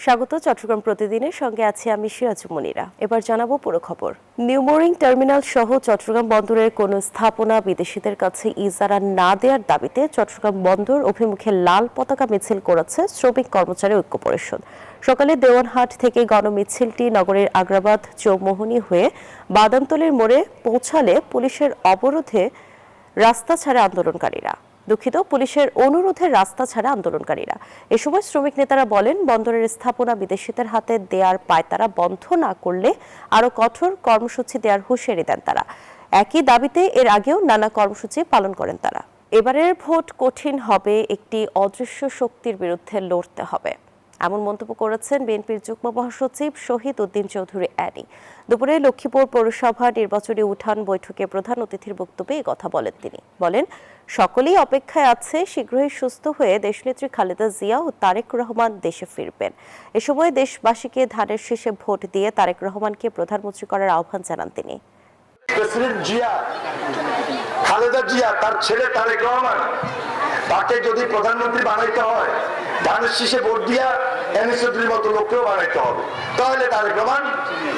স্বাগত চট্টগ্রাম প্রতিদিনের সঙ্গে আছি আমি সিরাজু মুনিরা। এবার জানাবো পুরো খবর। নিউমোরিং টার্মিনাল সহ চট্টগ্রাম বন্দরের কোনো স্থাপনা বিদেশিদের কাছে ইজারা না দেওয়ার দাবিতে চট্টগ্রাম বন্দর অভিমুখে লাল পতাকা মিছিল করেছে শ্রমিক কর্মচারী ঐক্য পরিষদ। সকালে দেওয়ানহাট থেকে গণমিছিলটি নগরের আগ্রাবাদ চৌমোহনী হয়ে বাদামতলীর মোড়ে পৌঁছালে পুলিশের অবরোধে রাস্তা ছাড়ে আন্দোলনকারীরা। পুলিশের অনুরোধে রাস্তা ছাড়া আন্দোলনকারীরা। এ সময় শ্রমিক নেতারা বলেন, বন্দরের স্থাপনা বিদেশিদের হাতে দেওয়ার পায়তারা বন্ধ না করলে আরো কঠোর কর্মসূচি দেওয়ার হুঁশিয়ারি দেন তারা। একই দাবিতে এর আগেও নানা কর্মসূচি পালন করেন তারা। এবারের ভোট কঠিন হবে, একটি অদৃশ্য শক্তির বিরুদ্ধে লড়তে হবে, এমন মন্তব্য করেছেন বিএনপির যুগ্ম মহাসচিব শহীদ উদ্দিন চৌধুরী অ্যানি। দুপুরে লক্ষ্মীপুর পৌরসভা নির্বাচনী উঠান বৈঠকে প্রধান অতিথির বক্তব্যে এই কথা বলেন তিনি। বলেন, সকলেই অপেক্ষায় আছে শীঘ্রই সুস্থ হয়ে দেশনেত্রী খালেদা জিয়া ও তারেক রহমান দেশে ফিরবেন। এ সময় দেশবাসীকে ধানের শীষে ভোট দিয়ে তারেক রহমানকে প্রধানমন্ত্রী করার আহ্বান জানান তিনি। প্রেসিডেন্ট জিয়া, খালেদা জিয়া, তার ছেলে তারেক রহমান, তাকে যদি প্রধানমন্ত্রী বানাইতে হয়, ধানের শীষে ভোট দিয়া এনএসএর মতো লোককেও বানাইতে হবে, তাহলে তারেক রহমান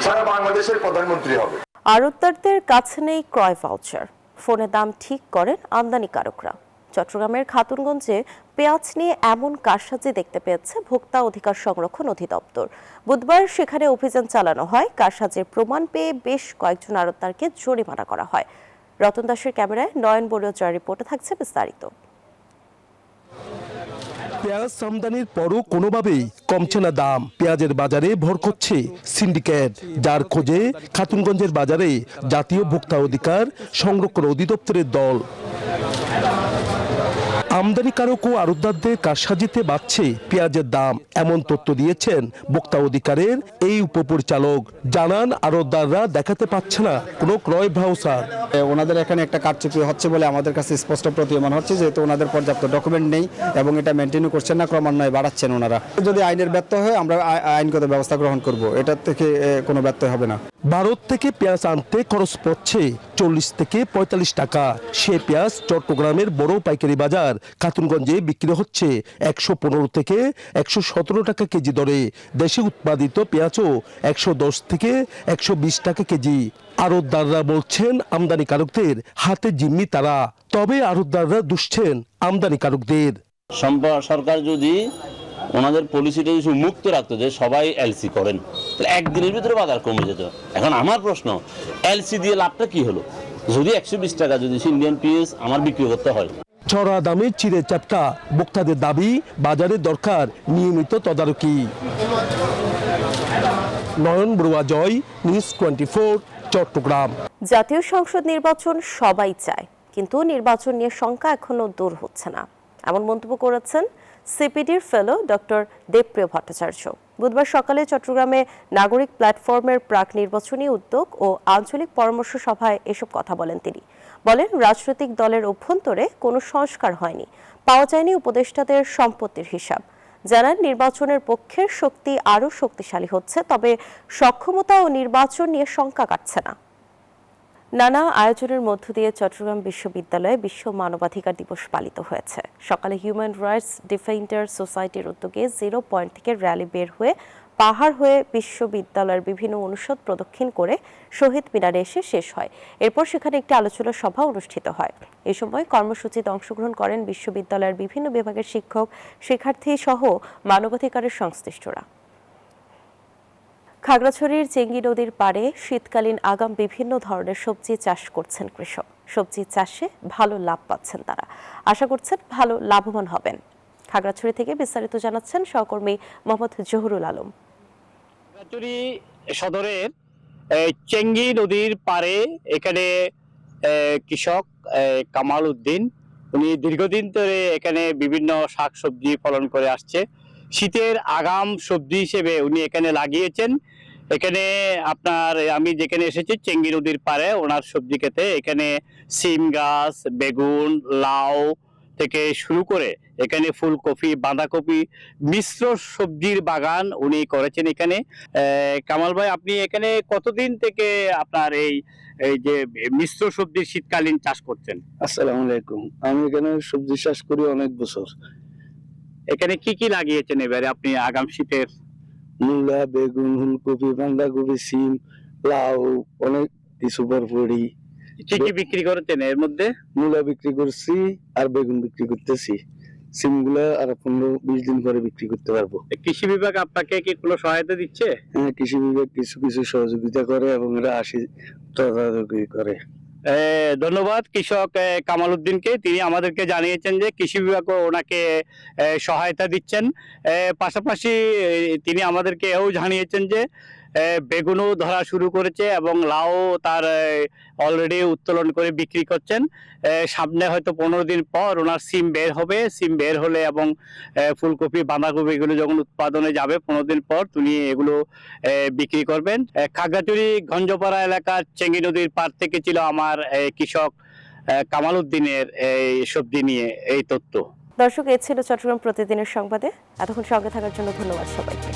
সারা বাংলাদেশের প্রধানমন্ত্রী হবে। আড়তদারদের কাছে নেই ক্রয় ভাউচার, ফোনে দাম ঠিক করেন আমদানিকারকরা। চট্টগ্রামের খাতুনগঞ্জে পেঁয়াজ নিয়ে এমন কারসাজি দেখতে পেয়েছে ভোক্তা অধিকার সংরক্ষণ অধিদপ্তর। বুধবার সেখানে অভিযান চালানো হয়। কারসাজির প্রমাণ পেয়ে বেশ কয়েকজন আড়তদারকে জরিমানা করা হয়। রতন দাসের ক্যামেরায় নয়ন বড়ুয়া জয়ের রিপোর্টে থাকছে বিস্তারিত। পেঁয়াজ আমদানির পরও কোনোভাবেই কমছে না দাম। পেঁয়াজের বাজারে ভর করছে সিন্ডিকেট, যার খোঁজে খাতুনগঞ্জের বাজারে জাতীয় ভোক্তা অধিকার সংরক্ষণ অধিদপ্তরের দল। আমদানিকারক ও আড়তদারদের কারসাজিতে বাড়ছে পেঁয়াজের দাম, এমন তথ্য দিয়েছেন ভোক্তা অধিকারের এই উপপরিচালক। জানান, আড়তদাররা দেখাতে পাচ্ছে না কোনো ক্রয় ভাউচার। ওনাদের এখানে একটা কারচুপি হচ্ছে বলে আমাদের কাছে স্পষ্ট প্রতীয়মান হচ্ছে, যেহেতু ওনাদের পর্যাপ্ত ডকুমেন্ট নেই এবং এটা মেনটেনও করছেন না, ক্রমান্বয়ে বাড়াচ্ছেন ওনারা। যদি আইনের ব্যত্যয় হয় আমরা আইনগত ব্যবস্থা গ্রহণ করব, এটার থেকে কোনো ব্যত্যয় হবে না। ভারত থেকে পেঁয়াজ আনতে খরচ পড়ছে 40 থেকে 45 টাকা। সে পেঁয়াজ চট্টগ্রামের বড় পাইকারি বাজার খাতুনগঞ্জে বিক্রি হচ্ছে 115 থেকে 117 টাকা কেজি দরে। দেশে উৎপাদিত পেঁয়াজও 110 থেকে 120 টাকা কেজি। আড়তদাররা বলছেন আমদানিকারকদের হাতে জিম্মি তারা, তবে আড়তদাররা দুষছেন আমদানিকারকদের। সরকার যদি ওনাদের পলিসিটা মুক্ত রাখতো যে সবাই এলসি করেন, তাহলে একদিনের ভিতরে বাজার কমে যেত। এখন আমার প্রশ্ন, এলসি দিয়ে লাভটা কি হলো? যদি 120 টাকা যদি ইন্ডিয়ান পেঁয়াজ আমার বিক্রি করতে হয়। চড়া দামে চিড়ে চ্যাপ্টা ভোক্তাদের দাবি, বাজারে দরকার নিয়মিত তদারকি। নয়ন বড়ুয়া জয়, নিউজ 24, চট্টগ্রাম। জাতীয় সংসদ নির্বাচন সবাই চায়, কিন্তু নির্বাচন নিয়ে শঙ্কা এখনো দূর হচ্ছে না, এমন মন্তব্য করেছেন সিপিডির ফেলো ডক্টর দেবপ্রিয় ভট্টাচার্য। বুধবার সকালে চট্টগ্রামে নাগরিক প্ল্যাটফর্মের প্রাক নির্বাচনী উদ্যোগ ও আঞ্চলিক পরামর্শ সভায় এসব কথা বলেন তিনি। বলেন, রাজনৈতিক দলের অভ্যন্তরে কোনো সংস্কার হয়নি, পাওয়া যায়নি উপদেষ্টাদের সম্পত্তির হিসাব। জানান, নির্বাচনের পক্ষের শক্তি আরও শক্তিশালী হচ্ছে, তবে সক্ষমতা ও নির্বাচন নিয়ে শঙ্কা কাটছে না। নানা আয়োজনের মধ্য দিয়ে চট্টগ্রাম বিশ্ববিদ্যালয়ে বিশ্ব মানবাধিকার দিবস পালিত হয়েছে। সকালে হিউম্যান রাইটস ডিফেন্ডার সোসাইটির উদ্যোগে 0 পয়েন্ট থেকে র্যালি বের হয়ে পাহাড় হয়ে বিশ্ববিদ্যালয়ের বিভিন্ন অনুষদ প্রদক্ষিণ করে শহীদ মিনারে এসে শেষ হয়। এরপর সেখানে একটি আলোচনা সভা অনুষ্ঠিত হয়। এই সময় কর্মসূচিতে অংশগ্রহণ করেন বিশ্ববিদ্যালয়ের বিভিন্ন বিভাগের শিক্ষক, শিক্ষার্থী সহ মানবাধিকারের সংশ্লিষ্টরা। খাগড়াছড়ির চেঙ্গি নদীর পাড়ে শীতকালীন আগাম বিভিন্ন ধরনের সবজি চাষ করছেন কৃষক। সবজি চাষে ভালো লাভ পাচ্ছেন তারা, আশা করছেন ভালো লাভবান হবেন। খাগড়াছড়ি থেকে বিস্তারিত জানাচ্ছেন সহকর্মী মোহাম্মদ জহুরুল আলম। খাগড়াছড়ি সদরের চেঙ্গি নদীর পাড়ে এখানে কৃষক কামাল উদ্দিন, উনি দীর্ঘদিন ধরে এখানে বিভিন্ন শাকসবজি ফলন করে আসছে। শীতের আগাম সবজি হিসেবে উনি এখানে লাগিয়েছেন। এখানে আপনার আমি যেখানে এসেছি চেঙ্গি নদীর পাড়ে ওনার সবজি খেতে, এখানে সিম গাছ, বেগুন, লাউ থেকে শুরু করে এখানে ফুলকপি, বাঁধাকপি, মিশ্র সবজির বাগান উনি করেছেন এখানে। কামাল ভাই, আপনি এখানে কতদিন থেকে আপনার এই যে মিশ্র সবজির শীতকালীন চাষ করছেন? আসসালামু আলাইকুম। আমি এখানে সবজি চাষ করি অনেক বছর। এখানে কি কি লাগিয়েছেন এবারে আপনি আগাম শীতের? মূলা, বেগুন, ফুলকপি, বাঁধাকপি, সিম, লাউ, অনেক কিছু বরবটি। কি কি বিক্রি করেছেন এর মধ্যে? মূলা বিক্রি করছি আর বেগুন বিক্রি করতেছি। সিম গুলা আর 15-20 দিন পরে বিক্রি করতে পারবো। কৃষি বিভাগ আপনাকে কি কোনো সহায়তা দিচ্ছে? হ্যাঁ, কৃষি বিভাগ কিছু কিছু সহযোগিতা করে এবং এরা তদারকি করে। ধন্যবাদ কৃষক কামাল উদ্দিনকে। তিনি আমাদেরকে জানিয়েছেন যে কৃষি বিভাগ ওনাকে সহায়তা দিচ্ছেন। পাশাপাশি তিনি আমাদেরকে এও জানিয়েছেন যে বেগুনও ধরা শুরু করেছে এবং লাউ তার অলরেডি উত্তোলন করে বিক্রি করছেন। সামনে হয়তো 15 দিন পর ওনার সিম বের হবে। সিম বের হলে এবং ফুলকপি, বাঁধাকপি এগুলো যখন উৎপাদনে যাবে 15 দিন পর তিনি এগুলো বিক্রি করবেন। খাগড়াছড়ি গঞ্জপাড়া এলাকার চেঙ্গি নদীর পার থেকে ছিল আমার কৃষক কামাল উদ্দিনের এই সবজি নিয়ে এই তথ্য। দর্শক, এ ছিল চট্টগ্রাম প্রতিদিনের সংবাদে। এতক্ষণ সঙ্গে থাকার জন্য ধন্যবাদ সবাইকে।